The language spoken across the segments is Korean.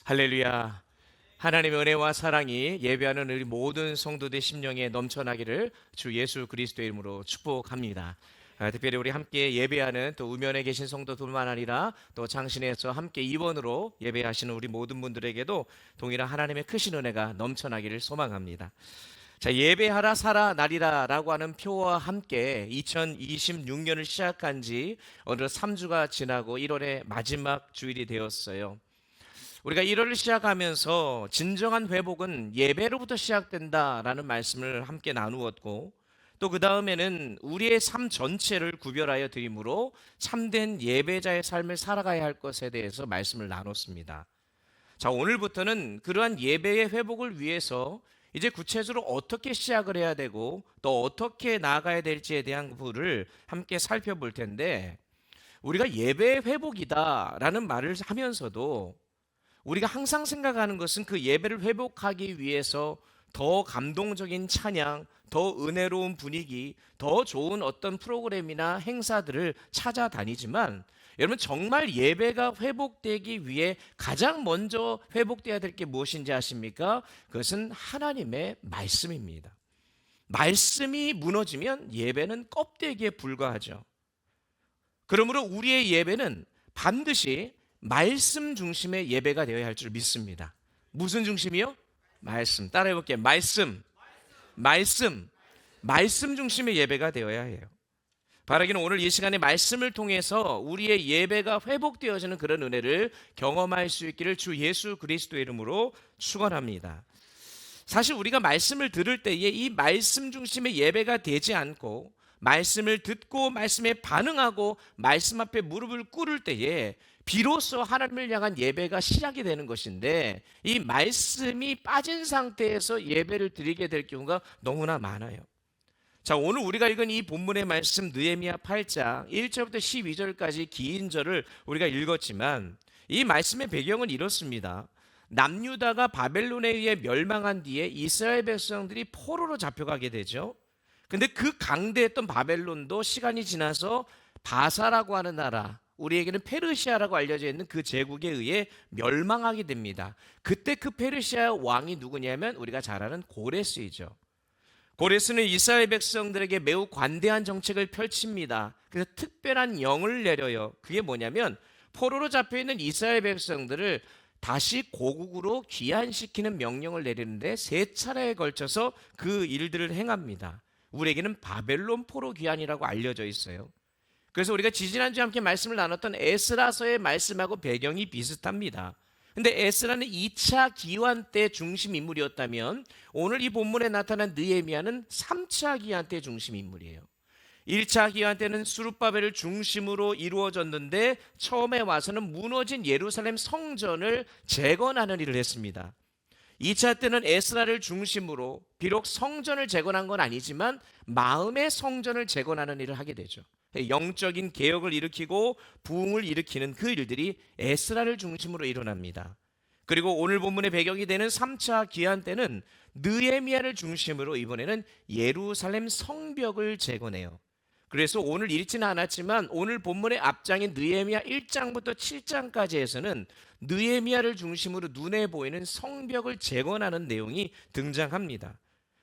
할렐루야. 하나님의 은혜와 사랑이 예배하는 우리 모든 성도들 심령에 넘쳐나기를 주 예수 그리스도의 이름으로 축복합니다. 특별히 우리 함께 예배하는 또 우면에 계신 성도들만 아니라 또 장신에서 함께 입원으로 예배하시는 우리 모든 분들에게도 동일한 하나님의 크신 은혜가 넘쳐나기를 소망합니다. 자, 예배하라 살아 나리라라고 하는 표와 함께 2026년을 시작한 지 어느덧 3주가 지나고 1월의 마지막 주일이 되었어요. 우리가 1월을 시작하면서 진정한 회복은 예배로부터 시작된다라는 말씀을 함께 나누었고, 또 그 다음에는 우리의 삶 전체를 구별하여 드림으로 참된 예배자의 삶을 살아가야 할 것에 대해서 말씀을 나눴습니다. 자, 오늘부터는 그러한 예배의 회복을 위해서 이제 구체적으로 어떻게 시작을 해야 되고 또 어떻게 나아가야 될지에 대한 부분을 함께 살펴볼 텐데, 우리가 예배의 회복이다라는 말을 하면서도 우리가 항상 생각하는 것은 그 예배를 회복하기 위해서 더 감동적인 찬양, 더 은혜로운 분위기, 더 좋은 어떤 프로그램이나 행사들을 찾아다니지만, 여러분 정말 예배가 회복되기 위해 가장 먼저 회복되어야 될 게 무엇인지 아십니까? 그것은 하나님의 말씀입니다. 말씀이 무너지면 예배는 껍데기에 불과하죠. 그러므로 우리의 예배는 반드시 말씀 중심의 예배가 되어야 할 줄 믿습니다. 무슨 중심이요? 말씀. 따라해 볼게요. 말씀 중심의 예배가 되어야 해요. 바라기는 오늘 이 시간에 말씀을 통해서 우리의 예배가 회복되어지는 그런 은혜를 경험할 수 있기를 주 예수 그리스도의 이름으로 축원합니다. 사실 우리가 말씀을 들을 때에 이 말씀 중심의 예배가 되지 않고 말씀을 듣고 말씀에 반응하고 말씀 앞에 무릎을 꿇을 때에 비로소 하나님을 향한 예배가 시작이 되는 것인데, 이 말씀이 빠진 상태에서 예배를 드리게 될 경우가 너무나 많아요. 자, 오늘 우리가 읽은 이 본문의 말씀 느헤미야 8장 1절부터 12절까지 긴 절을 우리가 읽었지만, 이 말씀의 배경은 이렇습니다. 남유다가 바벨론에 의해 멸망한 뒤에 이스라엘 백성들이 포로로 잡혀가게 되죠. 근데 그 강대했던 바벨론도 시간이 지나서 바사라고 하는 나라, 우리에게는 페르시아라고 알려져 있는 그 제국에 의해 멸망하게 됩니다. 그때 그 페르시아 왕이 누구냐면 우리가 잘 아는 고레스이죠. 고레스는 이스라엘 백성들에게 매우 관대한 정책을 펼칩니다. 그래서 특별한 영을 내려요. 그게 뭐냐면 포로로 잡혀있는 이스라엘 백성들을 다시 고국으로 귀환시키는 명령을 내리는데 세 차례에 걸쳐서 그 일들을 행합니다. 우리에게는 바벨론 포로 귀환이라고 알려져 있어요. 그래서 우리가 지지난주에 함께 말씀을 나눴던 에스라서의 말씀하고 배경이 비슷합니다. 근데 에스라는 2차 기환 때 중심 인물이었다면 오늘 이 본문에 나타난 느헤미야는 3차 기환 때 중심 인물이에요. 1차 기환 때는 스룹바벨을 중심으로 이루어졌는데 처음에 와서는 무너진 예루살렘 성전을 재건하는 일을 했습니다. 2차 때는 에스라를 중심으로 비록 성전을 재건한 건 아니지만 마음의 성전을 재건하는 일을 하게 되죠. 영적인 개혁을 일으키고 부흥을 일으키는 그 일들이 에스라를 중심으로 일어납니다. 그리고 오늘 본문의 배경이 되는 3차 기한 때는 느헤미야를 중심으로 이번에는 예루살렘 성벽을 재건해요. 그래서 오늘 읽지는 않았지만 오늘 본문의 앞장인 느헤미야 1장부터 7장까지에서는 느헤미야를 중심으로 눈에 보이는 성벽을 재건하는 내용이 등장합니다.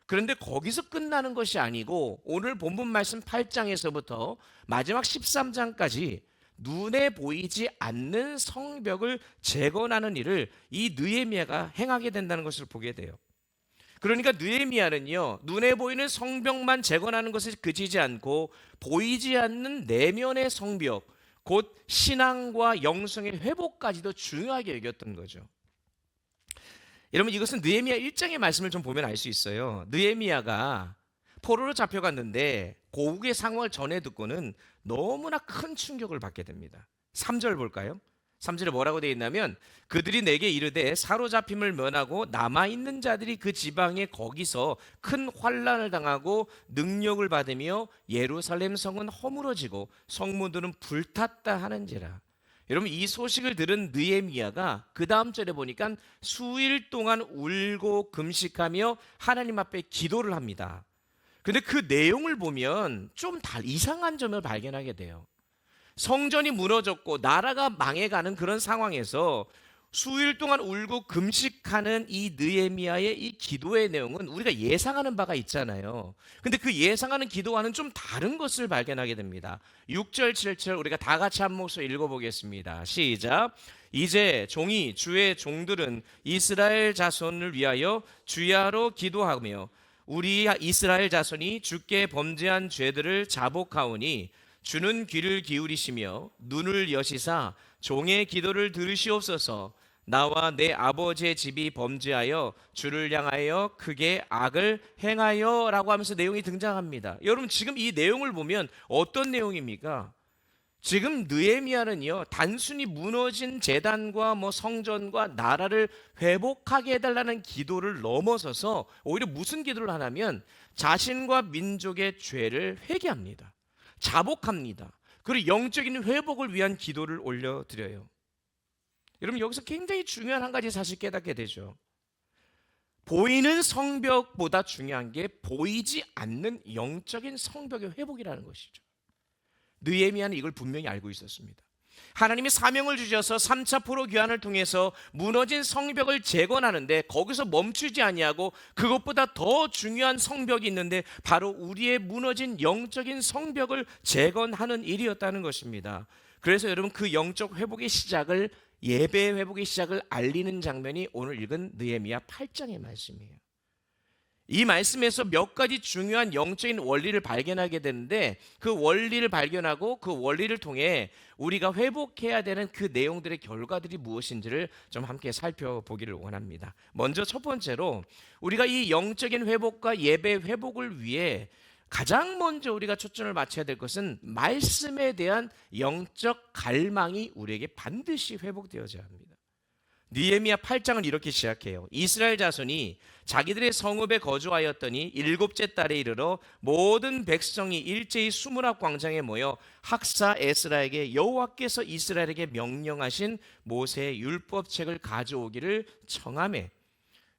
그런데 거기서 끝나는 것이 아니고 오늘 본문 말씀 8장에서부터 마지막 13장까지 눈에 보이지 않는 성벽을 재건하는 일을 이 느헤미야가 행하게 된다는 것을 보게 돼요. 그러니까 느헤미야는요, 눈에 보이는 성벽만 재건하는 것에 그치지 않고 보이지 않는 내면의 성벽, 곧 신앙과 영성의 회복까지도 중요하게 여겼던 거죠. 여러분, 이것은 느헤미야 1장의 말씀을 좀 보면 알 수 있어요. 느헤미야가 포로로 잡혀갔는데 고국의 상황을 전해 듣고는 너무나 큰 충격을 받게 됩니다. 3절 볼까요? 3절에 뭐라고 되어 있냐면 그들이 내게 이르되 사로잡힘을 면하고 남아있는 자들이 그 지방에 거기서 큰 환난을 당하고 능력을 받으며 예루살렘 성은 허물어지고 성문들은 불탔다 하는지라. 여러분, 이 소식을 들은 느헤미야가 그 다음 절에 보니까 수일 동안 울고 금식하며 하나님 앞에 기도를 합니다. 근데 그 내용을 보면 좀 이상한 점을 발견하게 돼요. 성전이 무너졌고 나라가 망해가는 그런 상황에서 수일 동안 울고 금식하는 이 느헤미야의 이 기도의 내용은 우리가 예상하는 바가 있잖아요. 근데 그 예상하는 기도와는 좀 다른 것을 발견하게 됩니다. 6절 7절 우리가 다 같이 한 목소리 읽어보겠습니다. 시작. 이제 종이 주의 종들은 이스라엘 자손을 위하여 주야로 기도하며 우리 이스라엘 자손이 주께 범죄한 죄들을 자복하오니 주는 귀를 기울이시며 눈을 여시사 종의 기도를 들으시옵소서. 나와 내 아버지의 집이 범죄하여 주를 향하여 크게 악을 행하여 라고 하면서 내용이 등장합니다. 여러분 지금 이 내용을 보면 어떤 내용입니까? 지금 느헤미야는요 단순히 무너진 제단과 성전과 나라를 회복하게 해달라는 기도를 넘어서서 오히려 무슨 기도를 하냐면 자신과 민족의 죄를 회개합니다. 자복합니다. 그리고 영적인 회복을 위한 기도를 올려드려요. 여러분 여기서 굉장히 중요한 한 가지 사실 깨닫게 되죠. 보이는 성벽보다 중요한 게 보이지 않는 영적인 성벽의 회복이라는 것이죠. 느헤미야는 이걸 분명히 알고 있었습니다. 하나님이 사명을 주셔서 3차 포로 귀환을 통해서 무너진 성벽을 재건하는데 거기서 멈추지 아니하고 그것보다 더 중요한 성벽이 있는데 바로 우리의 무너진 영적인 성벽을 재건하는 일이었다는 것입니다. 그래서 여러분 그 영적 회복의 시작을 예배의 회복의 시작을 알리는 장면이 오늘 읽은 느헤미야 8장의 말씀이에요. 이 말씀에서 몇 가지 중요한 영적인 원리를 발견하게 되는데 그 원리를 발견하고 그 원리를 통해 우리가 회복해야 되는 그 내용들의 결과들이 무엇인지를 좀 함께 살펴보기를 원합니다. 먼저 첫 번째로 우리가 이 영적인 회복과 예배 회복을 위해 가장 먼저 우리가 초점을 맞춰야 될 것은 말씀에 대한 영적 갈망이 우리에게 반드시 회복되어져야 합니다. 느헤미야 8장은 이렇게 시작해요. 이스라엘 자손이 자기들의 성읍에 거주하였더니 일곱째 달에 이르러 모든 백성이 일제히 수문앞 광장에 모여 학사 에스라에게 여호와께서 이스라엘에게 명령하신 모세의 율법책을 가져오기를 청하매.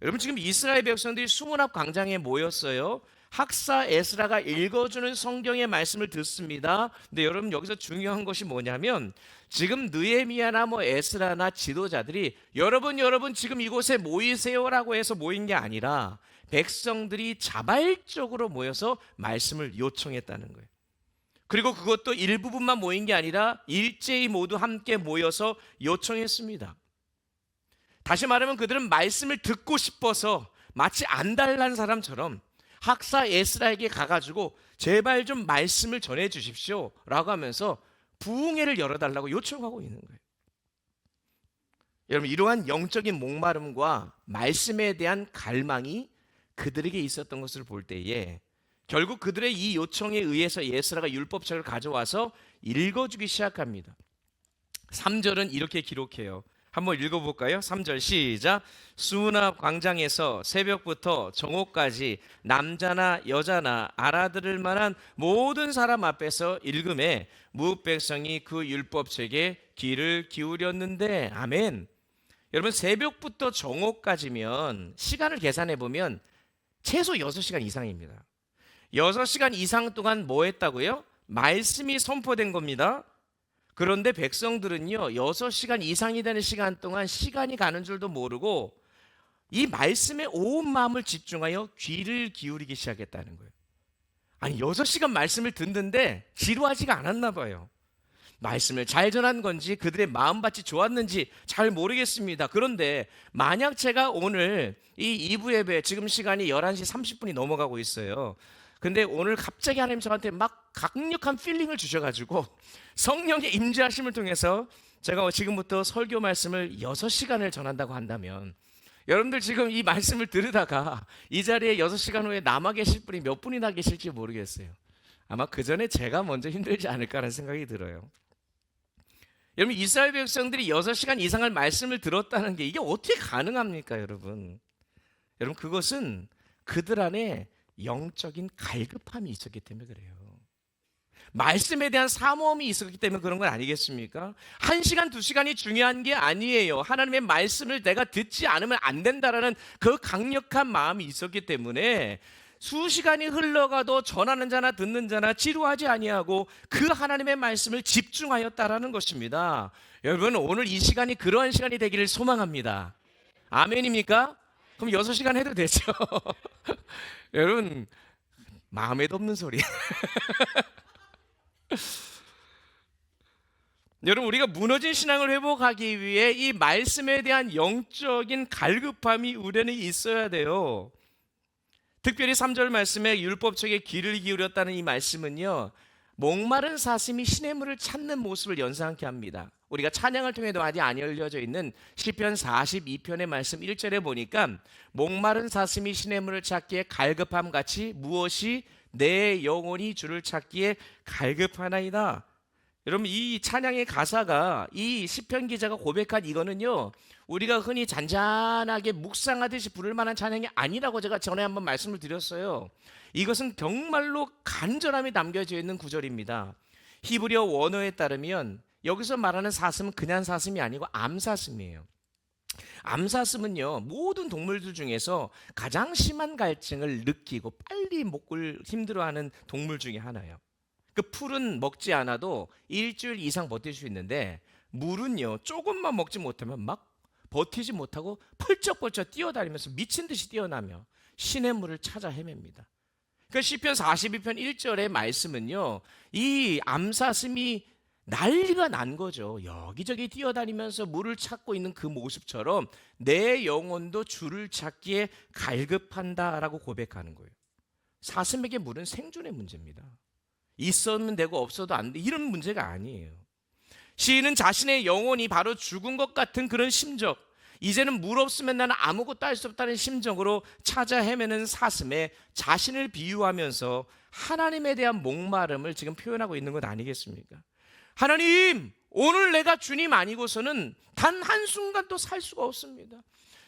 여러분 지금 이스라엘 백성들이 수문앞 광장에 모였어요. 학사 에스라가 읽어주는 성경의 말씀을 듣습니다. 근데 여러분 여기서 중요한 것이 뭐냐면 지금 느헤미야나 에스라나 지도자들이 여러분 지금 이곳에 모이세요라고 해서 모인 게 아니라 백성들이 자발적으로 모여서 말씀을 요청했다는 거예요. 그리고 그것도 일부분만 모인 게 아니라 일제히 모두 함께 모여서 요청했습니다. 다시 말하면 그들은 말씀을 듣고 싶어서 마치 안달난 사람처럼 학사 에스라에게 가가지고 제발 좀 말씀을 전해 주십시오 라고 하면서 부흥회를 열어달라고 요청하고 있는 거예요. 여러분 이러한 영적인 목마름과 말씀에 대한 갈망이 그들에게 있었던 것을 볼 때에 결국 그들의 이 요청에 의해서 에스라가 율법책을 가져와서 읽어주기 시작합니다. 3절은 이렇게 기록해요. 한번 읽어볼까요? 3절 시작. 수문앞 광장에서 새벽부터 정오까지 남자나 여자나 알아들을 만한 모든 사람 앞에서 읽음에 무릇 백성이 그 율법책에 귀를 기울였는데 아멘. 여러분 새벽부터 정오까지면 시간을 계산해 보면 최소 6시간 이상입니다. 6시간 이상 동안 뭐 했다고요? 말씀이 선포된 겁니다. 그런데 백성들은요 6시간 이상이 되는 시간 동안 시간이 가는 줄도 모르고 이 말씀에 온 마음을 집중하여 귀를 기울이기 시작했다는 거예요. 아니 6시간 말씀을 듣는데 지루하지가 않았나 봐요. 말씀을 잘 전한 건지 그들의 마음밭이 좋았는지 잘 모르겠습니다. 그런데 만약 제가 오늘 이 2부 예배 지금 시간이 11시 30분이 넘어가고 있어요. 근데 오늘 갑자기 하나님 저한테 막 강력한 필링을 주셔가지고 성령의 임재하심을 통해서 제가 지금부터 설교 말씀을 6시간을 전한다고 한다면 여러분들 지금 이 말씀을 들으다가 이 자리에 6시간 후에 남아 계실 분이 몇 분이나 계실지 모르겠어요. 아마 그 전에 제가 먼저 힘들지 않을까라는 생각이 들어요. 여러분 이스라엘 백성들이 6시간 이상을 말씀을 들었다는 게 이게 어떻게 가능합니까 여러분? 여러분 그것은 그들 안에 영적인 갈급함이 있었기 때문에 그래요. 말씀에 대한 사모함이 있었기 때문에 그런 건 아니겠습니까? 1시간, 2시간이 중요한 게 아니에요. 하나님의 말씀을 내가 듣지 않으면 안 된다라는 그 강력한 마음이 있었기 때문에 수시간이 흘러가도 전하는 자나 듣는 자나 지루하지 아니하고 그 하나님의 말씀을 집중하였다라는 것입니다. 여러분, 오늘 이 시간이 그러한 시간이 되기를 소망합니다. 아멘입니까? 그럼 6시간 해도 되죠. 여러분, 마음에도 없는 소리. 여러분, 우리가 무너진 신앙을 회복하기 위해 이 말씀에 대한 영적인 갈급함이 우리는 있어야 돼요. 특별히 3절 말씀에 율법책에 귀를 기울였다는 이 말씀은요, 목마른 사슴이 시냇물을 찾는 모습을 연상케 합니다. 우리가 찬양을 통해도 아직 안 알려져 있는 시편 42편의 말씀 1절에 보니까 목마른 사슴이 시냇물을 찾기에 갈급함 같이 무엇이 내 영혼이 주를 찾기에 갈급하나이다. 여러분, 이 찬양의 가사가 이 시편 기자가 고백한 이거는요, 우리가 흔히 잔잔하게 묵상하듯이 부를 만한 찬양이 아니라고 제가 전에 한번 말씀을 드렸어요. 이것은 정말로 간절함이 담겨져 있는 구절입니다. 히브리어 원어에 따르면 여기서 말하는 사슴은 그냥 사슴이 아니고 암사슴이에요. 암사슴은요, 모든 동물들 중에서 가장 심한 갈증을 느끼고 빨리 먹을 힘들어하는 동물 중에 하나예요. 그 풀은 먹지 않아도 일주일 이상 버틸 수 있는데, 물은요, 조금만 먹지 못하면 막 버티지 못하고 펄쩍펄쩍 뛰어다니면서 미친 듯이 뛰어나며 시냇물을 찾아 헤맵니다. 그러니까 시편 42편 1절의 말씀은요, 이 암사슴이 난리가 난 거죠. 여기저기 뛰어다니면서 물을 찾고 있는 그 모습처럼 내 영혼도 주를 찾기에 갈급한다라고 고백하는 거예요. 사슴에게 물은 생존의 문제입니다. 있으면 되고 없어도 안 돼, 이런 문제가 아니에요. 시인은 자신의 영혼이 바로 죽은 것 같은 그런 심정, 이제는 물 없으면 나는 아무것도 할 수 없다는 심정으로 찾아 헤매는 사슴에 자신을 비유하면서 하나님에 대한 목마름을 지금 표현하고 있는 것 아니겠습니까? 하나님, 오늘 내가 주님 아니고서는 단 한순간도 살 수가 없습니다.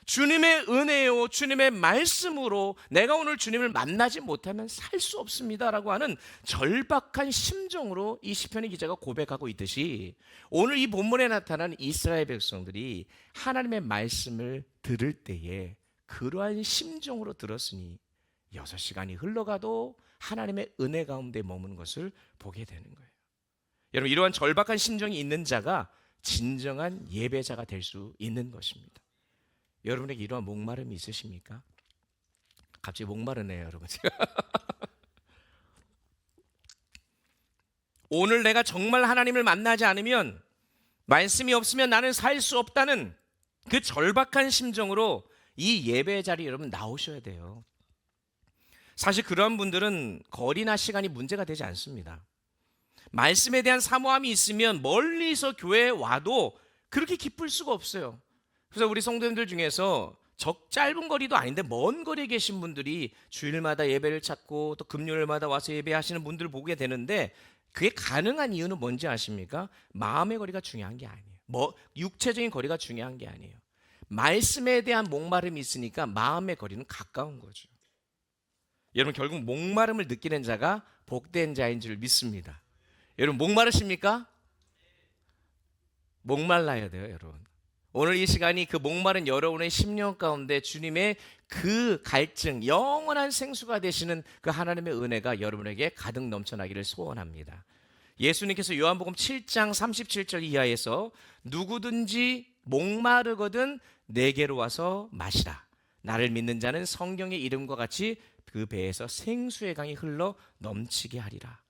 주님의 은혜요, 주님의 말씀으로 내가 오늘 주님을 만나지 못하면 살 수 없습니다라고 하는 절박한 심정으로 이 시편의 기자가 고백하고 있듯이, 오늘 이 본문에 나타난 이스라엘 백성들이 하나님의 말씀을 들을 때에 그러한 심정으로 들었으니 6시간이 흘러가도 하나님의 은혜 가운데 머무는 것을 보게 되는 거예요. 여러분, 이러한 절박한 심정이 있는 자가 진정한 예배자가 될 수 있는 것입니다. 여러분에게 이러한 목마름이 있으십니까? 갑자기 목마르네요, 여러분. 오늘 내가 정말 하나님을 만나지 않으면, 말씀이 없으면 나는 살 수 없다는 그 절박한 심정으로 이 예배 자리에 여러분 나오셔야 돼요. 사실 그런 분들은 거리나 시간이 문제가 되지 않습니다. 말씀에 대한 사모함이 있으면 멀리서 교회에 와도 그렇게 기쁠 수가 없어요. 그래서 우리 성도님들 중에서 짧은 거리도 아닌데 먼 거리에 계신 분들이 주일마다 예배를 찾고 또 금요일마다 와서 예배하시는 분들을 보게 되는데, 그게 가능한 이유는 뭔지 아십니까? 마음의 거리가 중요한 게 아니에요. 육체적인 거리가 중요한 게 아니에요. 말씀에 대한 목마름이 있으니까 마음의 거리는 가까운 거죠. 여러분, 결국 목마름을 느끼는 자가 복된 자인 줄 믿습니다. 여러분, 목마르십니까? 목말라야 돼요, 여러분. 오늘 이 시간이 그 목마른 여러분의 심령 가운데 주님의 그 갈증, 영원한 생수가 되시는 그 하나님의 은혜가 여러분에게 가득 넘쳐나기를 소원합니다. 예수님께서 요한복음 7장 37절 이하에서 누구든지 목마르거든 내게로 와서 마시라. 나를 믿는 자는 성경의 이름과 같이 그 배에서 생수의 강이 흘러 넘치게 하리라.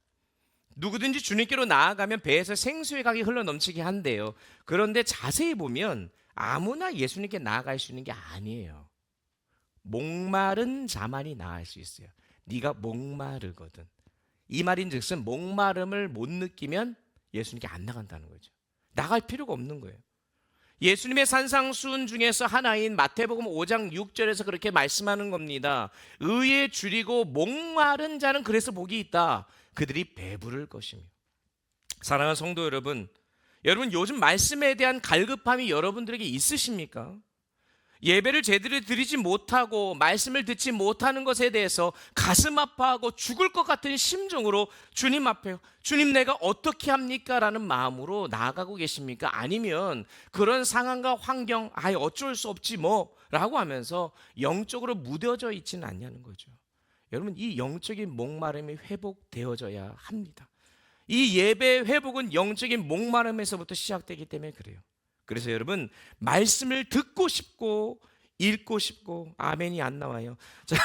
누구든지 주님께로 나아가면 배에서 생수의 강이 흘러 넘치게 한대요. 그런데 자세히 보면 아무나 예수님께 나아갈 수 있는 게 아니에요. 목마른 자만이 나아갈 수 있어요. 네가 목마르거든. 이 말인즉슨 목마름을 못 느끼면 예수님께 안 나간다는 거죠. 나갈 필요가 없는 거예요. 예수님의 산상수훈 중에서 하나인 마태복음 5장 6절에서 그렇게 말씀하는 겁니다. 의에 줄이고 목마른 자는 그래서 복이 있다. 그들이 배부를 것이며. 사랑하는 성도 여러분, 여러분 요즘 말씀에 대한 갈급함이 여러분들에게 있으십니까? 예배를 제대로 드리지 못하고 말씀을 듣지 못하는 것에 대해서 가슴 아파하고 죽을 것 같은 심정으로 주님 앞에, 주님 내가 어떻게 합니까? 라는 마음으로 나아가고 계십니까? 아니면 그런 상황과 환경, 어쩔 수 없지 뭐 라고 하면서 영적으로 무뎌져 있지는 않냐는 거죠. 여러분, 이 영적인 목마름이 회복되어져야 합니다. 이 예배 회복은 영적인 목마름에서부터 시작되기 때문에 그래요. 그래서 여러분, 말씀을 듣고 싶고 읽고 싶고, 아멘이 안 나와요. 자,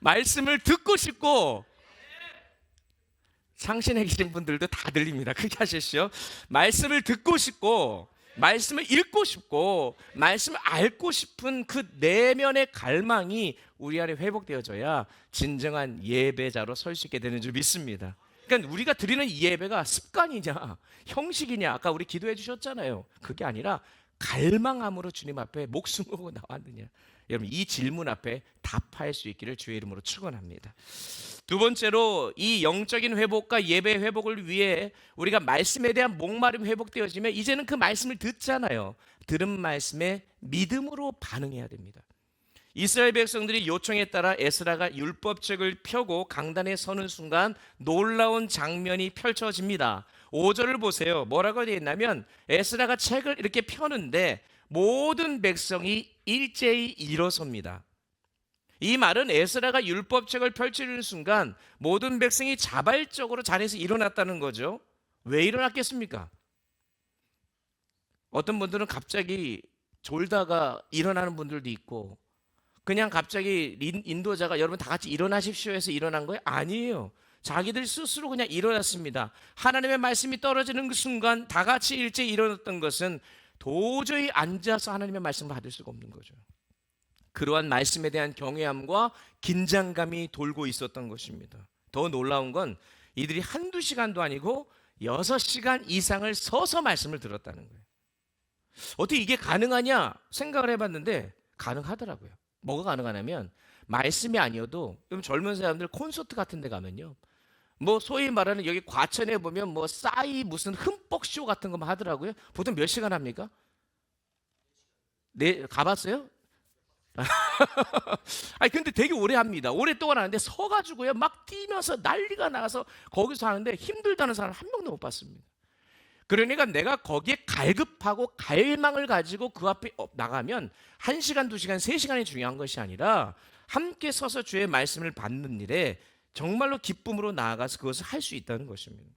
말씀을 듣고 싶고, 상신에 계신 분들도 다 들립니다. 크게 하십시오. 말씀을 듣고 싶고, 말씀을 읽고 싶고, 말씀을 앓고 싶은 그 내면의 갈망이 우리 안에 회복되어져야 진정한 예배자로 설 수 있게 되는 줄 믿습니다. 그러니까 우리가 드리는 이 예배가 습관이냐 형식이냐, 아까 우리 기도해 주셨잖아요. 그게 아니라 갈망함으로 주님 앞에 목숨 걸고 나왔느냐. 여러분, 이 질문 앞에 답할 수 있기를 주의 이름으로 축원합니다. 두 번째로, 이 영적인 회복과 예배 회복을 위해 우리가 말씀에 대한 목마름이 회복되어지면 이제는 그 말씀을 듣잖아요. 들은 말씀에 믿음으로 반응해야 됩니다. 이스라엘 백성들이 요청에 따라 에스라가 율법책을 펴고 강단에 서는 순간 놀라운 장면이 펼쳐집니다. 5절을 보세요. 뭐라고 되어 있냐면, 에스라가 책을 이렇게 펴는데 모든 백성이 일제히 일어섭니다. 이 말은 에스라가 율법책을 펼치는 순간 모든 백성이 자발적으로 자리에서 일어났다는 거죠. 왜 일어났겠습니까? 어떤 분들은 갑자기 졸다가 일어나는 분들도 있고, 그냥 갑자기 인도자가 여러분 다 같이 일어나십시오 해서 일어난 거예요? 아니에요. 자기들 스스로 그냥 일어났습니다. 하나님의 말씀이 떨어지는 그 순간 다 같이 일제히 일어났던 것은 도저히 앉아서 하나님의 말씀을 받을 수가 없는 거죠. 그러한 말씀에 대한 경외함과 긴장감이 돌고 있었던 것입니다. 더 놀라운 건 이들이 한두 시간도 아니고 6시간 이상을 서서 말씀을 들었다는 거예요. 어떻게 이게 가능하냐 생각을 해봤는데 가능하더라고요. 뭐가 가능하냐면, 말씀이 아니어도 젊은 사람들 콘서트 같은 데 가면요, 뭐 소위 말하는 여기 과천에 보면 뭐 싸이 무슨 흠뻑 쇼 같은 거 하더라고요. 보통 몇 시간 합니까? 네, 가봤어요? 아니 근데 되게 오래 합니다. 오랫동안 하는데 서가지고요 막 뛰면서 난리가 나서 거기서 하는데 힘들다는 사람 한 명도 못 봤습니다. 그러니까 내가 거기에 갈급하고 갈망을 가지고 그 앞에 나가면 1시간, 2시간, 3시간이 중요한 것이 아니라 함께 서서 주의 말씀을 받는 일에 정말로 기쁨으로 나아가서 그것을 할 수 있다는 것입니다.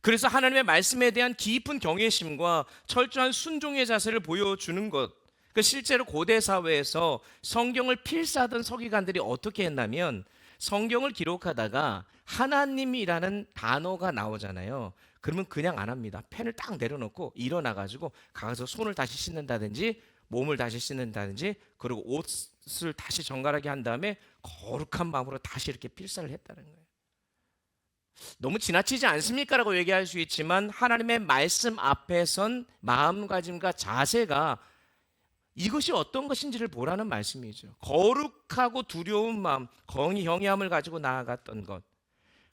그래서 하나님의 말씀에 대한 깊은 경외심과 철저한 순종의 자세를 보여주는 것, 그 실제로 고대 사회에서 성경을 필사하던 서기관들이 어떻게 했냐면, 성경을 기록하다가 하나님이라는 단어가 나오잖아요. 그러면 그냥 안 합니다. 펜을 딱 내려놓고 일어나가지고 가서 손을 다시 씻는다든지 몸을 다시 씻는다든지, 그리고 옷을 다시 정갈하게 한 다음에 거룩한 마음으로 다시 이렇게 필사를 했다는 거예요. 너무 지나치지 않습니까? 라고 얘기할 수 있지만 하나님의 말씀 앞에 선 마음가짐과 자세가 이것이 어떤 것인지를 보라는 말씀이죠. 거룩하고 두려운 마음, 경외함을 가지고 나아갔던 것.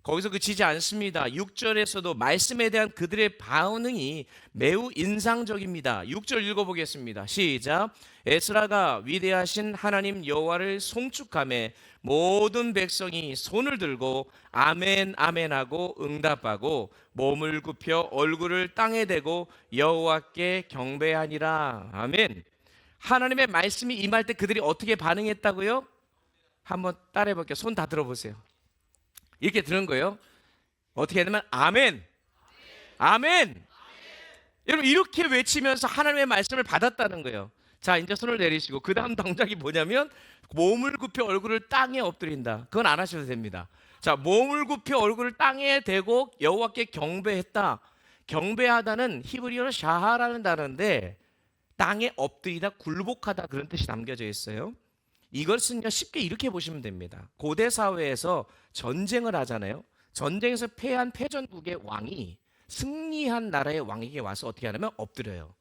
거기서 그치지 않습니다. 6절에서도 말씀에 대한 그들의 반응이 매우 인상적입니다. 6절 읽어보겠습니다. 시작. 에스라가 위대하신 하나님 여호와를 송축하며 모든 백성이 손을 들고 아멘 아멘 하고 응답하고 몸을 굽혀 얼굴을 땅에 대고 여호와께 경배하니라. 아멘. 하나님의 말씀이 임할 때 그들이 어떻게 반응했다고요? 한번 따라해 볼게요. 손 다 들어보세요. 이렇게 들은 거예요. 어떻게 하냐면 아멘, 아멘. 여러분 이렇게 외치면서 하나님의 말씀을 받았다는 거예요. 자, 이제 손을 내리시고 그 다음 동작이 뭐냐면 몸을 굽혀 얼굴을 땅에 엎드린다. 그건 안 하셔도 됩니다. 자, 몸을 굽혀 얼굴을 땅에 대고 여호와께 경배했다. 경배하다는 히브리어로 샤하라는 단어인데 땅에 엎드리다, 굴복하다 그런 뜻이 담겨져 있어요. 이것은요 쉽게 이렇게 보시면 됩니다. 고대 사회에서 전쟁을 하잖아요. 전쟁에서 패한 패전국의 왕이 승리한 나라의 왕에게 와서 어떻게 하냐면 엎드려요.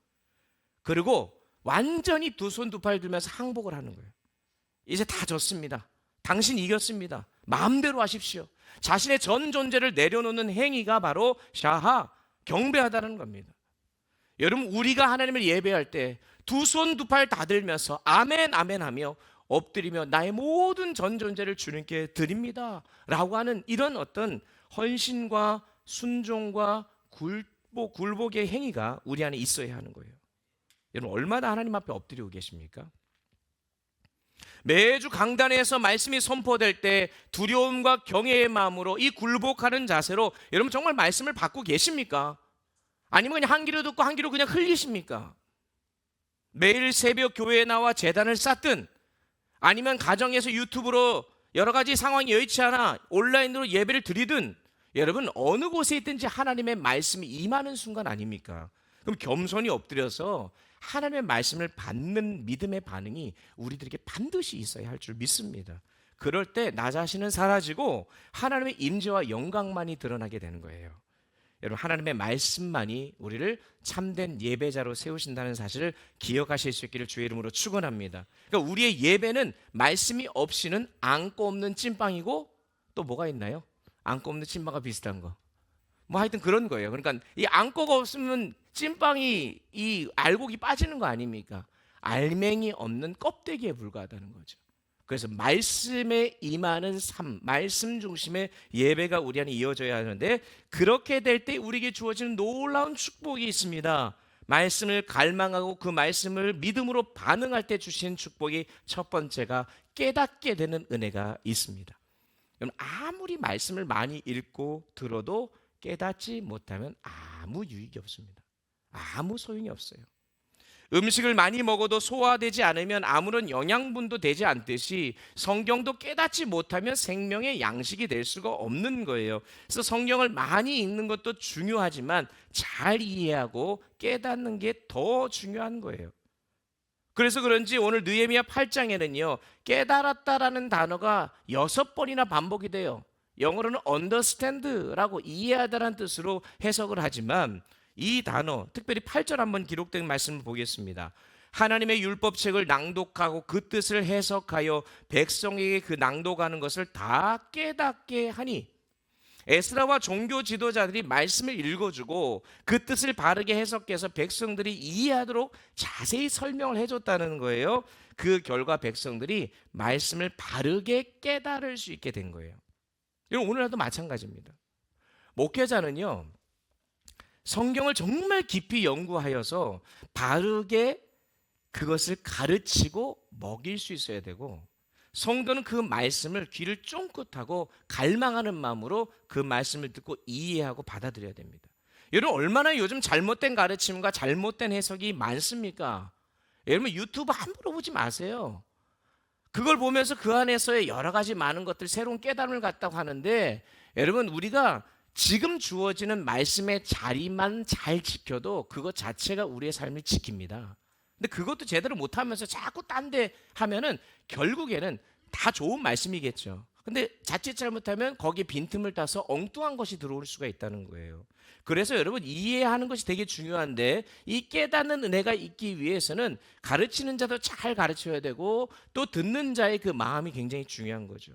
그리고 완전히 두 손 두 팔 들면서 항복을 하는 거예요. 이제 다 졌습니다. 당신 이겼습니다. 마음대로 하십시오. 자신의 전 존재를 내려놓는 행위가 바로 샤하, 경배하다는 겁니다. 여러분 우리가 하나님을 예배할 때 두 손 두 팔 다 들면서 아멘 아멘 하며 엎드리며 나의 모든 전 존재를 주님께 드립니다 라고 하는 이런 어떤 헌신과 순종과 굴복의 행위가 우리 안에 있어야 하는 거예요. 여러분 얼마나 하나님 앞에 엎드리고 계십니까? 매주 강단에서 말씀이 선포될 때 두려움과 경외의 마음으로 이 굴복하는 자세로 여러분 정말 말씀을 받고 계십니까? 아니면 그냥 한 귀로 듣고 한 귀로 그냥 흘리십니까? 매일 새벽 교회에 나와 제단을 쌓든 아니면 가정에서 유튜브로 여러 가지 상황이 여의치 않아 온라인으로 예배를 드리든 여러분 어느 곳에 있든지 하나님의 말씀이 임하는 순간 아닙니까? 그럼 겸손히 엎드려서 하나님의 말씀을 받는 믿음의 반응이 우리들에게 반드시 있어야 할 줄 믿습니다. 그럴 때 나 자신은 사라지고 하나님의 임재와 영광만이 드러나게 되는 거예요. 여러분 하나님의 말씀만이 우리를 참된 예배자로 세우신다는 사실을 기억하실 수 있기를 주의 이름으로 축원합니다. 그러니까 우리의 예배는 말씀이 없이는 안고 없는 찐빵이고 또 뭐가 있나요? 안고 없는 찐빵과 비슷한 거. 뭐 하여튼 그런 거예요. 그러니까 이 안고가 없으면 찐빵이 이 알곡이 빠지는 거 아닙니까? 알맹이 없는 껍데기에 불과하다는 거죠. 그래서 말씀에 임하는 삶, 말씀 중심의 예배가 우리 안에 이어져야 하는데 그렇게 될 때 우리에게 주어지는 놀라운 축복이 있습니다. 말씀을 갈망하고 그 말씀을 믿음으로 반응할 때 주신 축복이 첫 번째가 깨닫게 되는 은혜가 있습니다. 여러분 아무리 말씀을 많이 읽고 들어도 깨닫지 못하면 아무 유익이 없습니다. 아무 소용이 없어요. 음식을 많이 먹어도 소화되지 않으면 아무런 영양분도 되지 않듯이 성경도 깨닫지 못하면 생명의 양식이 될 수가 없는 거예요. 그래서 성경을 많이 읽는 것도 중요하지만 잘 이해하고 깨닫는 게 더 중요한 거예요. 그래서 그런지 오늘 느헤미야 8장에는요 깨달았다라는 단어가 6번이나 반복이 돼요. 영어로는 understand라고 이해하다라는 뜻으로 해석을 하지만 이 단어, 특별히 8절 한번 기록된 말씀을 보겠습니다. 하나님의 율법책을 낭독하고 그 뜻을 해석하여 백성에게 그 낭독하는 것을 다 깨닫게 하니 에스라와 종교 지도자들이 말씀을 읽어주고 그 뜻을 바르게 해석해서 백성들이 이해하도록 자세히 설명을 해줬다는 거예요. 그 결과 백성들이 말씀을 바르게 깨달을 수 있게 된 거예요. 오늘날도 마찬가지입니다. 목회자는요 성경을 정말 깊이 연구하여서 바르게 그것을 가르치고 먹일 수 있어야 되고 성도는 그 말씀을 귀를 쫑긋하고 갈망하는 마음으로 그 말씀을 듣고 이해하고 받아들여야 됩니다. 여러분 얼마나 요즘 잘못된 가르침과 잘못된 해석이 많습니까? 여러분 유튜브 함부로 보지 마세요. 그걸 보면서 그 안에서의 여러 가지 많은 것들 새로운 깨달음을 갖다고 하는데 여러분 우리가 지금 주어지는 말씀의 자리만 잘 지켜도 그것 자체가 우리의 삶을 지킵니다. 근데 그것도 제대로 못하면서 자꾸 딴 데 하면은 결국에는 다 좋은 말씀이겠죠. 근데 자칫 잘못하면 거기에 빈틈을 따서 엉뚱한 것이 들어올 수가 있다는 거예요. 그래서 여러분 이해하는 것이 되게 중요한데 이 깨닫는 은혜가 있기 위해서는 가르치는 자도 잘 가르쳐야 되고 또 듣는 자의 그 마음이 굉장히 중요한 거죠.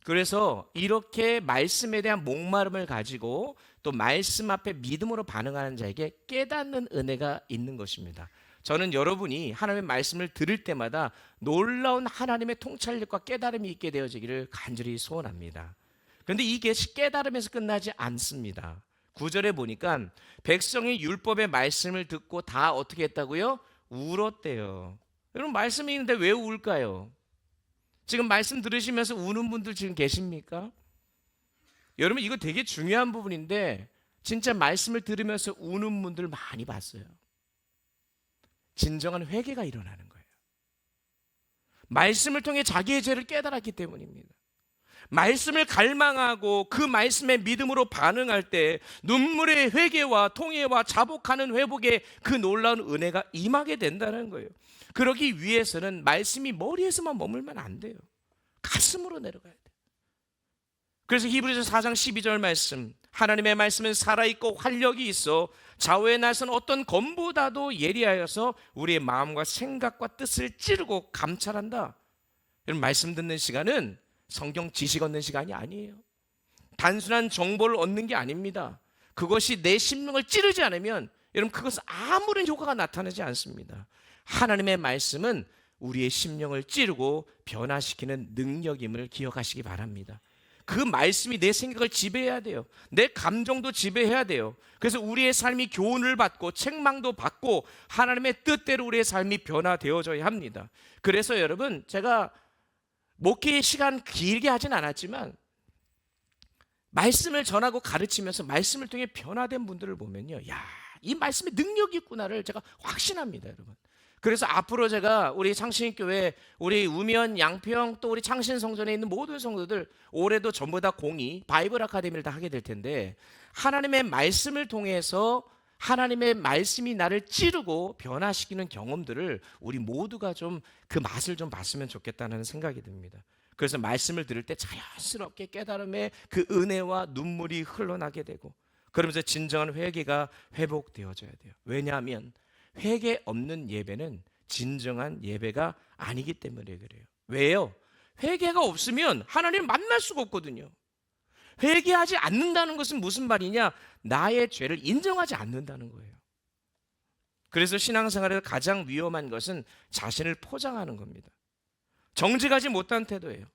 그래서 이렇게 말씀에 대한 목마름을 가지고 또 말씀 앞에 믿음으로 반응하는 자에게 깨닫는 은혜가 있는 것입니다. 저는 여러분이 하나님의 말씀을 들을 때마다 놀라운 하나님의 통찰력과 깨달음이 있게 되어지기를 간절히 소원합니다. 그런데 이게 깨달음에서 끝나지 않습니다. 9절에 보니까 백성이 율법의 말씀을 듣고 다 어떻게 했다고요? 울었대요. 여러분 말씀이 있는데 왜 울까요? 지금 말씀 들으시면서 우는 분들 지금 계십니까? 여러분 이거 되게 중요한 부분인데 진짜 말씀을 들으면서 우는 분들 많이 봤어요. 진정한 회개가 일어나는 거예요. 말씀을 통해 자기의 죄를 깨달았기 때문입니다. 말씀을 갈망하고 그 말씀에 믿음으로 반응할 때 눈물의 회개와 통회와 자복하는 회복의 그 놀라운 은혜가 임하게 된다는 거예요. 그러기 위해서는 말씀이 머리에서만 머물면 안 돼요. 가슴으로 내려가야 돼요. 그래서 히브리서 4장 12절 말씀, 하나님의 말씀은 살아있고 활력이 있어 좌우의 날선 어떤 검보다도 예리하여서 우리의 마음과 생각과 뜻을 찌르고 감찰한다. 여러분 말씀 듣는 시간은 성경 지식 얻는 시간이 아니에요. 단순한 정보를 얻는 게 아닙니다. 그것이 내 심령을 찌르지 않으면 여러분 그것은 아무런 효과가 나타나지 않습니다. 하나님의 말씀은 우리의 심령을 찌르고 변화시키는 능력임을 기억하시기 바랍니다. 그 말씀이 내 생각을 지배해야 돼요. 내 감정도 지배해야 돼요. 그래서 우리의 삶이 교훈을 받고 책망도 받고 하나님의 뜻대로 우리의 삶이 변화되어져야 합니다. 그래서 여러분 제가 목회 시간 길게 하진 않았지만 말씀을 전하고 가르치면서 말씀을 통해 변화된 분들을 보면요, 야, 이 말씀에 능력이 있구나를 제가 확신합니다, 여러분. 그래서 앞으로 제가 우리 창신교회, 우리 우면, 양평, 또 우리 창신성전에 있는 모든 성도들 올해도 전부 다 공의 바이블 아카데미를 다 하게 될 텐데, 하나님의 말씀을 통해서 하나님의 말씀이 나를 찌르고 변화시키는 경험들을 우리 모두가 좀 그 맛을 좀 봤으면 좋겠다는 생각이 듭니다. 그래서 말씀을 들을 때 자연스럽게 깨달음의 그 은혜와 눈물이 흘러나게 되고, 그러면서 진정한 회개가 회복되어져야 돼요. 왜냐하면 회개 없는 예배는 진정한 예배가 아니기 때문에 그래요. 왜요? 회개가 없으면 하나님을 만날 수가 없거든요. 회개하지 않는다는 것은 무슨 말이냐? 나의 죄를 인정하지 않는다는 거예요. 그래서 신앙생활에서 가장 위험한 것은 자신을 포장하는 겁니다. 정직하지 못한 태도예요.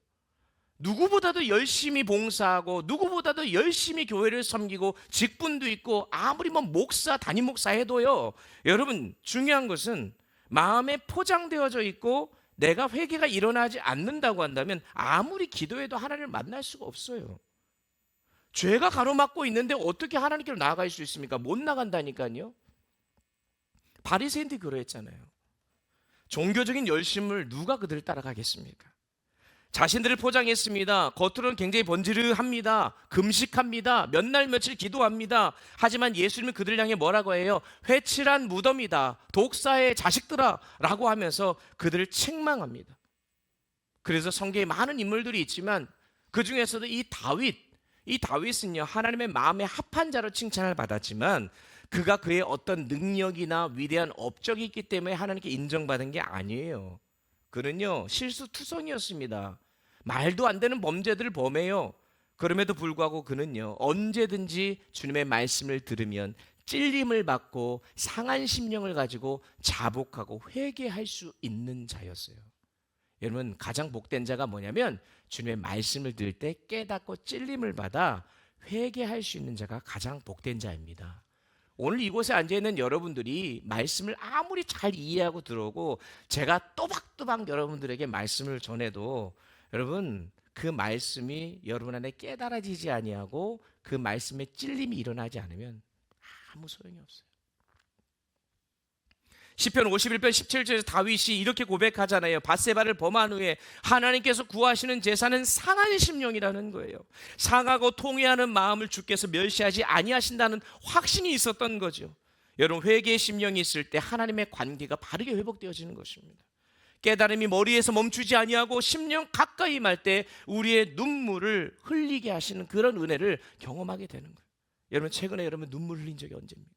누구보다도 열심히 봉사하고 누구보다도 열심히 교회를 섬기고 직분도 있고 아무리 목사, 담임 목사 해도요, 여러분 중요한 것은 마음에 포장되어져 있고 내가 회개가 일어나지 않는다고 한다면 아무리 기도해도 하나님을 만날 수가 없어요. 죄가 가로막고 있는데 어떻게 하나님께로 나아갈 수 있습니까? 못 나간다니까요. 바리새인들이 그러했잖아요. 종교적인 열심을 누가 그들을 따라가겠습니까? 자신들을 포장했습니다. 겉으로는 굉장히 번지르합니다. 금식합니다. 몇 날 며칠 기도합니다. 하지만 예수님은 그들을 향해 뭐라고 해요? 회칠한 무덤이다. 독사의 자식들아 라고 하면서 그들을 책망합니다. 그래서 성경에 많은 인물들이 있지만 그 중에서도 이 다윗은요, 하나님의 마음에 합한 자로 칭찬을 받았지만 그가 그의 어떤 능력이나 위대한 업적이 있기 때문에 하나님께 인정받은 게 아니에요. 그는요, 실수투성이었습니다. 말도 안 되는 범죄들을 범해요. 그럼에도 불구하고 그는요, 언제든지 주님의 말씀을 들으면 찔림을 받고 상한 심령을 가지고 자복하고 회개할 수 있는 자였어요. 여러분, 가장 복된 자가 뭐냐면 주님의 말씀을 들을 때 깨닫고 찔림을 받아 회개할 수 있는 자가 가장 복된 자입니다. 오늘 이곳에 앉아있는 여러분들이 말씀을 아무리 잘 이해하고 들어오고 제가 또박또박 여러분들에게 말씀을 전해도 여러분, 그 말씀이 여러분 안에 깨달아지지 아니하고 그 말씀에 찔림이 일어나지 않으면 아무 소용이 없어요. 시편 51편 17절에서 다윗이 이렇게 고백하잖아요. 밧세바를 범한 후에 하나님께서 구하시는 제사는 상한 심령이라는 거예요. 상하고 통회하는 마음을 주께서 멸시하지 아니하신다는 확신이 있었던 거죠. 여러분, 회개의 심령이 있을 때 하나님의 관계가 바르게 회복되어지는 것입니다. 깨달음이 머리에서 멈추지 아니하고 심령 가까이 말 때 우리의 눈물을 흘리게 하시는 그런 은혜를 경험하게 되는 거예요. 여러분, 최근에 여러분 눈물 흘린 적이 언제입니까?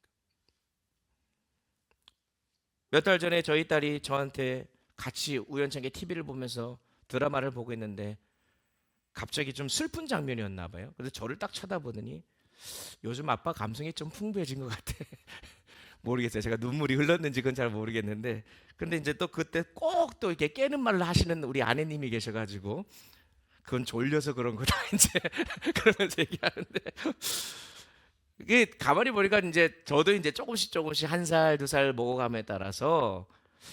몇 달 전에 저희 딸이 저한테 같이 우연찮게 TV를 보면서 드라마를 보고 있는데 갑자기 좀 슬픈 장면이었나 봐요. 그래서 저를 딱 쳐다보더니 요즘 아빠 감성이 좀 풍부해진 것 같아. 모르겠어요. 제가 눈물이 흘렀는지 그건 잘 모르겠는데, 근데 이제 또 그때 꼭 또 이렇게 깨는 말을 하시는 우리 아내님이 계셔가지고 그건 졸려서 그런 거다 이제 그러면서 얘기하는데, 이게 가만히 보니까 이제 저도 이제 조금씩 한 살, 두 살 먹어감에 따라서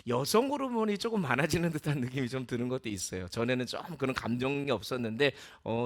여성 호르몬이 조금 많아지는 듯한 느낌이 좀 드는 것도 있어요. 전에는 좀 그런 감정이 없었는데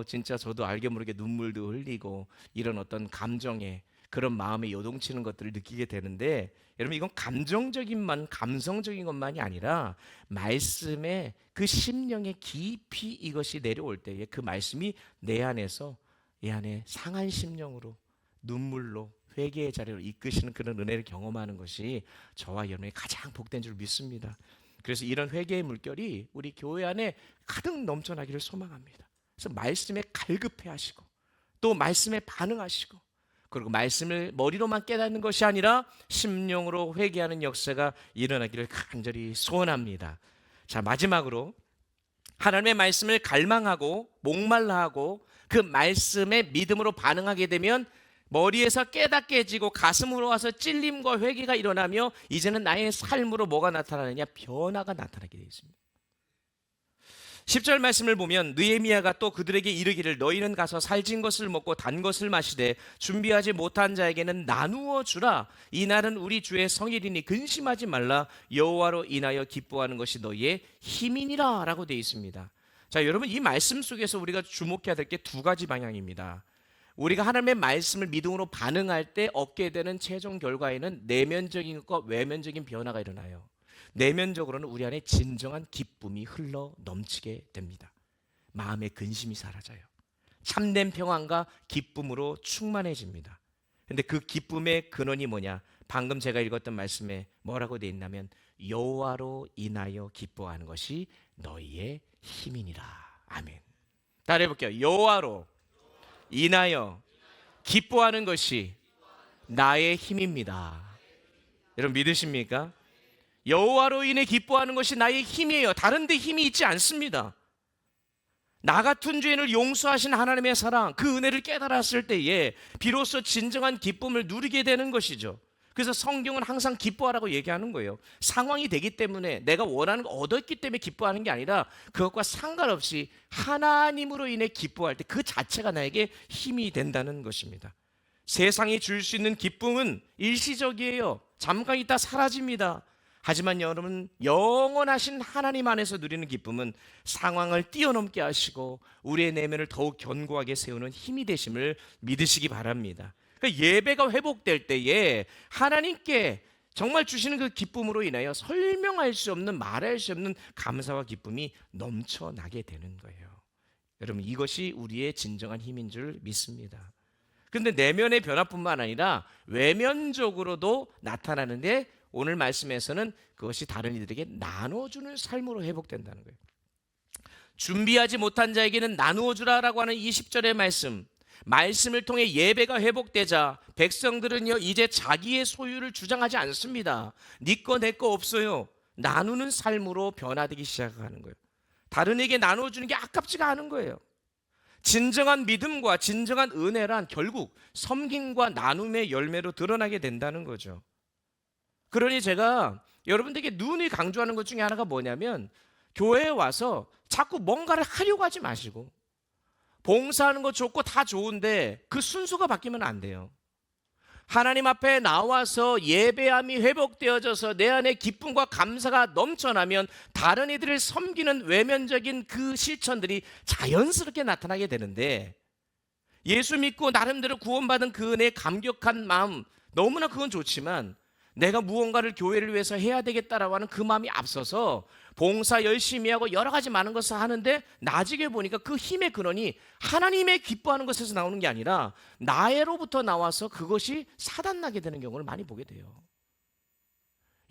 진짜 저도 알게 모르게 눈물도 흘리고 이런 어떤 감정에 그런 마음에 요동치는 것들을 느끼게 되는데, 여러분, 이건 감성적인 것만이 아니라 말씀의 그 심령의 깊이 이것이 내려올 때에 그 말씀이 내 안에서 이 안에 상한 심령으로 눈물로 회개의 자리로 이끄시는 그런 은혜를 경험하는 것이 저와 여러분이 가장 복된 줄 믿습니다. 그래서 이런 회개의 물결이 우리 교회 안에 가득 넘쳐나기를 소망합니다. 그래서 말씀에 갈급해 하시고 또 말씀에 반응하시고, 그리고 말씀을 머리로만 깨닫는 것이 아니라 심령으로 회개하는 역사가 일어나기를 간절히 소원합니다. 자, 마지막으로 하나님의 말씀을 갈망하고 목말라하고 그 말씀에 믿음으로 반응하게 되면 머리에서 깨닫게 해지고 가슴으로 와서 찔림과 회개가 일어나며 이제는 나의 삶으로 뭐가 나타나느냐? 변화가 나타나게 되어 있습니다. 10절 말씀을 보면 느헤미야가 또 그들에게 이르기를 너희는 가서 살진 것을 먹고 단 것을 마시되 준비하지 못한 자에게는 나누어 주라. 이날은 우리 주의 성일이니 근심하지 말라. 여호와로 인하여 기뻐하는 것이 너희의 힘이니라 라고 되어 있습니다. 자, 여러분, 이 말씀 속에서 우리가 주목해야 될 게 두 가지 방향입니다. 우리가 하나님의 말씀을 믿음으로 반응할 때 얻게 되는 최종 결과에는 내면적인 것과 외면적인 변화가 일어나요. 내면적으로는 우리 안에 진정한 기쁨이 흘러 넘치게 됩니다. 마음의 근심이 사라져요. 참된 평안과 기쁨으로 충만해집니다. 근데 그 기쁨의 근원이 뭐냐? 방금 제가 읽었던 말씀에 뭐라고 되어 있냐면 여호와로 인하여 기뻐하는 것이 너희의 힘이니라. 아멘. 따라해 볼게요. 여호와로 인하여 기뻐하는 것이 나의 힘입니다. 여러분 믿으십니까? 여호와로 인해 기뻐하는 것이 나의 힘이에요. 다른 데 힘이 있지 않습니다. 나 같은 죄인을 용서하신 하나님의 사랑, 그 은혜를 깨달았을 때에 비로소 진정한 기쁨을 누리게 되는 것이죠. 그래서 성경은 항상 기뻐하라고 얘기하는 거예요. 상황이 되기 때문에 내가 원하는 거 얻었기 때문에 기뻐하는 게 아니라 그것과 상관없이 하나님으로 인해 기뻐할 때 그 자체가 나에게 힘이 된다는 것입니다. 세상이 줄 수 있는 기쁨은 일시적이에요. 잠깐 있다 사라집니다. 하지만 여러분, 영원하신 하나님 안에서 누리는 기쁨은 상황을 뛰어넘게 하시고 우리의 내면을 더욱 견고하게 세우는 힘이 되심을 믿으시기 바랍니다. 그러니까 예배가 회복될 때에 하나님께 정말 주시는 그 기쁨으로 인하여 설명할 수 없는, 말할 수 없는 감사와 기쁨이 넘쳐나게 되는 거예요. 여러분, 이것이 우리의 진정한 힘인 줄 믿습니다. 그런데 내면의 변화뿐만 아니라 외면적으로도 나타나는데 오늘 말씀에서는 그것이 다른 이들에게 나눠주는 삶으로 회복된다는 거예요. 준비하지 못한 자에게는 나누어 주라라고 하는 이 10절의 말씀을 통해 예배가 회복되자 백성들은요 이제 자기의 소유를 주장하지 않습니다. 네 거 내 거 없어요. 나누는 삶으로 변화되기 시작하는 거예요. 다른 에게 나눠주는 게 아깝지가 않은 거예요. 진정한 믿음과 진정한 은혜란 결국 섬김과 나눔의 열매로 드러나게 된다는 거죠. 그러니 제가 여러분들에게 누누이 강조하는 것 중에 하나가 뭐냐면 교회에 와서 자꾸 뭔가를 하려고 하지 마시고 봉사하는 거 좋고 다 좋은데 그 순서가 바뀌면 안 돼요. 하나님 앞에 나와서 예배함이 회복되어져서 내 안에 기쁨과 감사가 넘쳐나면 다른 이들을 섬기는 외면적인 그 실천들이 자연스럽게 나타나게 되는데 예수 믿고 나름대로 구원받은 그 은혜에 감격한 마음 너무나 그건 좋지만 내가 무언가를 교회를 위해서 해야 되겠다라고 하는 그 마음이 앞서서 봉사 열심히 하고 여러 가지 많은 것을 하는데 나중에 보니까 그 힘의 근원이 하나님의 기뻐하는 것에서 나오는 게 아니라 나로부터 나와서 그것이 사단나게 되는 경우를 많이 보게 돼요.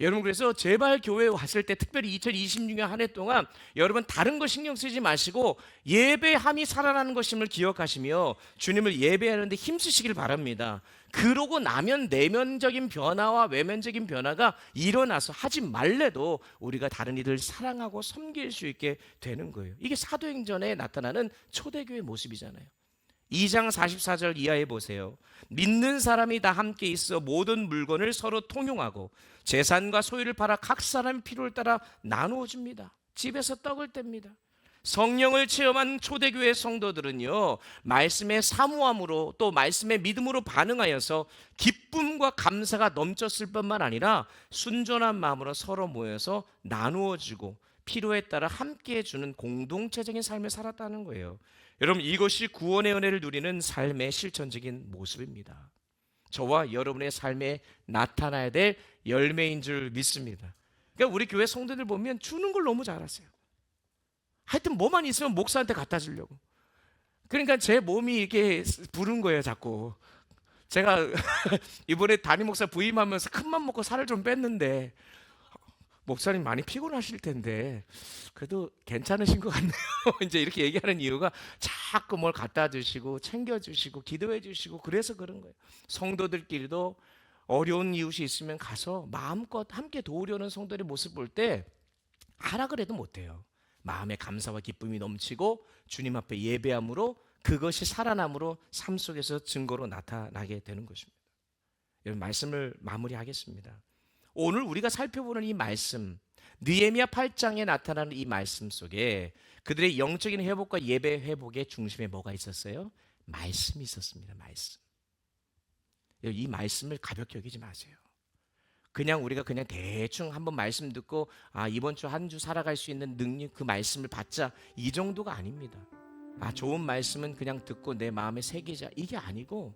여러분, 그래서 제발 교회에 왔을 때 특별히 2026년 한 해 동안 여러분 다른 거 신경 쓰지 마시고 예배함이 살아나는 것임을 기억하시며 주님을 예배하는 데 힘쓰시길 바랍니다. 그러고 나면 내면적인 변화와 외면적인 변화가 일어나서 하지 말래도 우리가 다른 이들을 사랑하고 섬길 수 있게 되는 거예요. 이게 사도행전에 나타나는 초대교회 모습이잖아요. 2장 44절 이하에 보세요. 믿는 사람이 다 함께 있어 모든 물건을 서로 통용하고 재산과 소유를 팔아 각 사람의 필요를 따라 나누어 줍니다. 집에서 떡을 뗍니다. 성령을 체험한 초대교회 성도들은요 말씀의 사모함으로 또 말씀의 믿음으로 반응하여서 기쁨과 감사가 넘쳤을 뿐만 아니라 순전한 마음으로 서로 모여서 나누어 주고 필요에 따라 함께 해주는 공동체적인 삶을 살았다는 거예요. 여러분, 이것이 구원의 은혜를 누리는 삶의 실천적인 모습입니다. 저와 여러분의 삶에 나타나야 될 열매인 줄 믿습니다. 그러니까 우리 교회 성도들 보면 주는 걸 너무 잘하세요. 하여튼 뭐만 있으면 목사한테 갖다 주려고. 그러니까 제 몸이 이렇게 부른 거예요, 자꾸. 제가 이번에 담임 목사 부임하면서 큰맘 먹고 살을 좀 뺐는데 목사님 많이 피곤하실 텐데 그래도 괜찮으신 것 같네요. 이제 이렇게 얘기하는 이유가 자꾸 뭘 갖다 주시고 챙겨주시고 기도해 주시고 그래서 그런 거예요. 성도들끼리도 어려운 이웃이 있으면 가서 마음껏 함께 도우려는 성도들의 모습 볼 때 하라 그래도 못해요. 마음의 감사와 기쁨이 넘치고 주님 앞에 예배함으로 그것이 살아남으로 삶 속에서 증거로 나타나게 되는 것입니다. 여러분, 말씀을 마무리하겠습니다. 오늘 우리가 살펴보는 이 말씀, 느헤미야 8장에 나타나는 이 말씀 속에 그들의 영적인 회복과 예배 회복의 중심에 뭐가 있었어요? 말씀이 있었습니다. 말씀. 이 말씀을 가볍게 여기지 마세요. 그냥 우리가 그냥 대충 한번 말씀 듣고 이번 주 한 주 살아갈 수 있는 능력, 그 말씀을 받자, 이 정도가 아닙니다. 좋은 말씀은 그냥 듣고 내 마음에 새기자, 이게 아니고,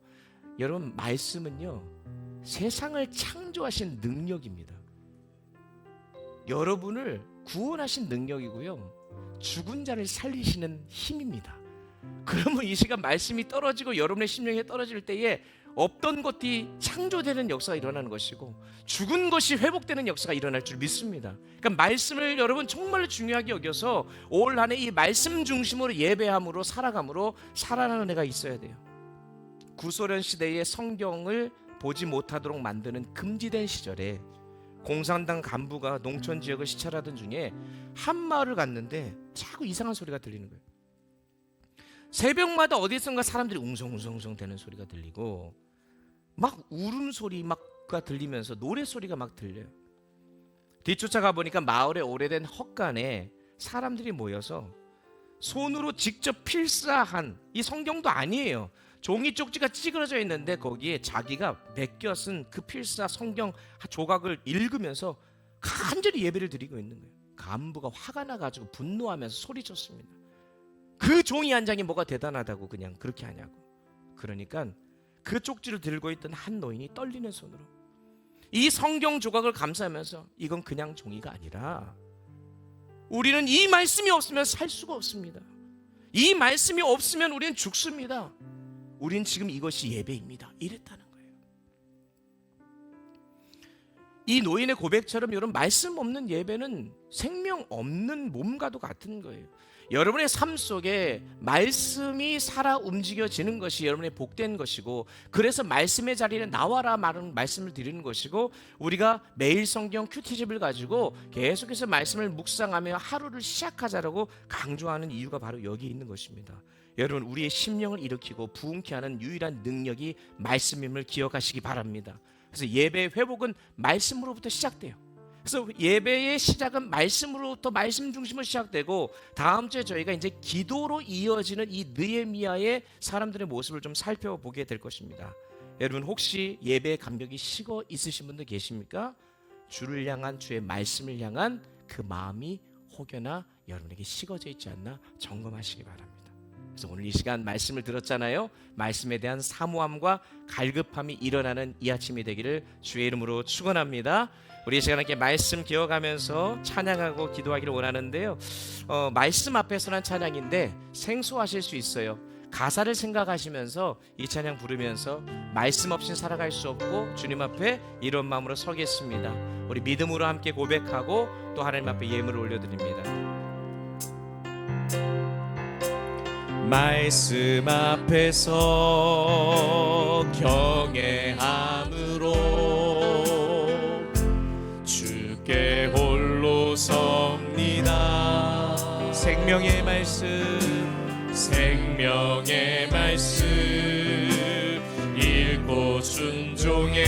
여러분, 말씀은요 세상을 창조하신 능력입니다. 여러분을 구원하신 능력이고요, 죽은 자를 살리시는 힘입니다. 그러면 이 시간 말씀이 떨어지고 여러분의 심령에 떨어질 때에 없던 것이 창조되는 역사가 일어나는 것이고, 죽은 것이 회복되는 역사가 일어날 줄 믿습니다. 그러니까 말씀을 여러분 정말 중요하게 여겨서 올 한 해 이 말씀 중심으로 예배함으로 살아감으로 살아나는 애가 있어야 돼요. 구소련 시대에 성경을 보지 못하도록 만드는 금지된 시절에 공산당 간부가 농촌 지역을 시찰하던 중에 한 마을을 갔는데 자꾸 이상한 소리가 들리는 거예요. 새벽마다 어디선가 사람들이 웅성웅성 되는 소리가 들리고, 막 울음소리 막가 들리면서 노래소리가 막 들려요. 뒤쫓아가 보니까 마을의 오래된 헛간에 사람들이 모여서 손으로 직접 필사한, 이 성경도 아니에요, 종이 쪽지가 찌그러져 있는데 거기에 자기가 맡겨 쓴 그 필사 성경 조각을 읽으면서 간절히 예배를 드리고 있는 거예요. 간부가 화가 나가지고 분노하면서 소리쳤습니다. 그 종이 한 장이 뭐가 대단하다고 그냥 그렇게 하냐고. 그러니까 그 쪽지를 들고 있던 한 노인이 떨리는 손으로 이 성경 조각을 감싸면서, 이건 그냥 종이가 아니라 우리는 이 말씀이 없으면 살 수가 없습니다. 이 말씀이 없으면 우리는 죽습니다. 우린 지금 이것이 예배입니다, 이랬다는 거예요. 이 노인의 고백처럼 여러분, 말씀 없는 예배는 생명 없는 몸과도 같은 거예요. 여러분의 삶 속에 말씀이 살아 움직여지는 것이 여러분의 복된 것이고, 그래서 말씀의 자리에 나와라 말은 말씀을 드리는 것이고, 우리가 매일 성경 큐티집을 가지고 계속해서 말씀을 묵상하며 하루를 시작하자라고 강조하는 이유가 바로 여기 있는 것입니다. 여러분, 우리의 심령을 일으키고 부흥케 하는 유일한 능력이 말씀임을 기억하시기 바랍니다. 그래서 예배의 회복은 말씀으로부터 시작돼요. 그래서 예배의 시작은 말씀으로부터, 말씀 중심으로 시작되고, 다음 주에 저희가 이제 기도로 이어지는 이 느헤미야의 사람들의 모습을 좀 살펴보게 될 것입니다. 여러분, 혹시 예배의 감격이 식어 있으신 분들 계십니까? 주를 향한, 주의 말씀을 향한 그 마음이 혹여나 여러분에게 식어져 있지 않나 점검하시기 바랍니다. 그래서 오늘 이 시간 말씀을 들었잖아요. 말씀에 대한 사모함과 갈급함이 일어나는 이 아침이 되기를 주의 이름으로 축원합니다. 우리 이 시간 함께 말씀 기억하면서 찬양하고 기도하기를 원하는데요. 말씀 앞에서는 찬양인데 생소하실 수 있어요. 가사를 생각하시면서 이 찬양 부르면서 말씀 없이 살아갈 수 없고 주님 앞에 이런 마음으로 서겠습니다. 우리 믿음으로 함께 고백하고 또 하나님 앞에 예물을 올려드립니다. 말씀 앞에서 경외함으로 주께 홀로 섭니다. 생명의 말씀, 생명의 말씀 읽고 순종해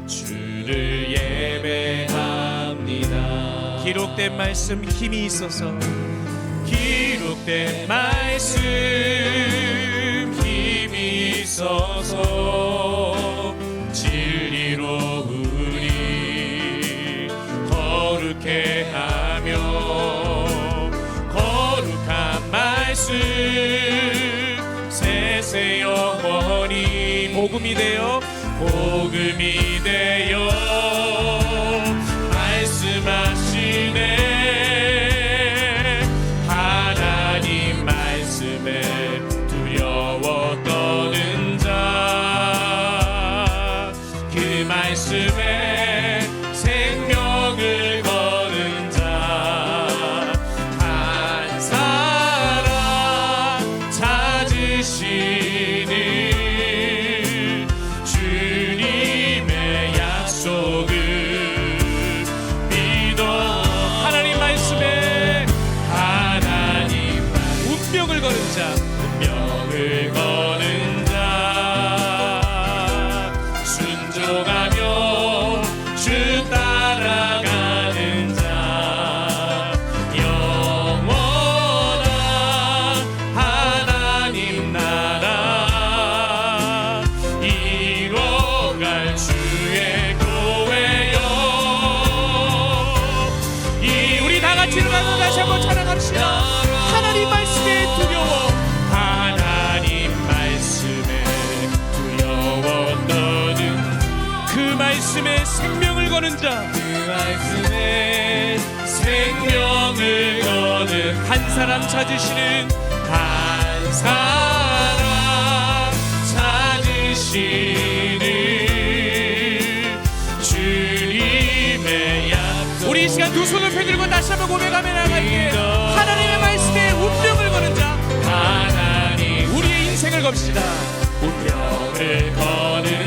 주를 예배합니다. 기록된 말씀 힘이 있어서, 기록된 말씀 힘이 있어서 진리로 우리 거룩해 하며, 거룩한 말씀 세세 영원히 복음이 되어, 복음이 되어 말씀하시네. 두려워 떠는 자, 그 말씀에 생명을 거는 자, 한 사람 찾으시는 주님의 거는 자, 그 말씀에 생명을 거는 한 사람 찾으시는 한 사람 찾으시는 주님의 약속. 우리 이 시간 두 손을 펴들고 다시 한번 고백하며 나갈게. 하나님의 말씀에 운명을 거는 자, 하나님 우리의 인생을 겁시다. 운명을 거는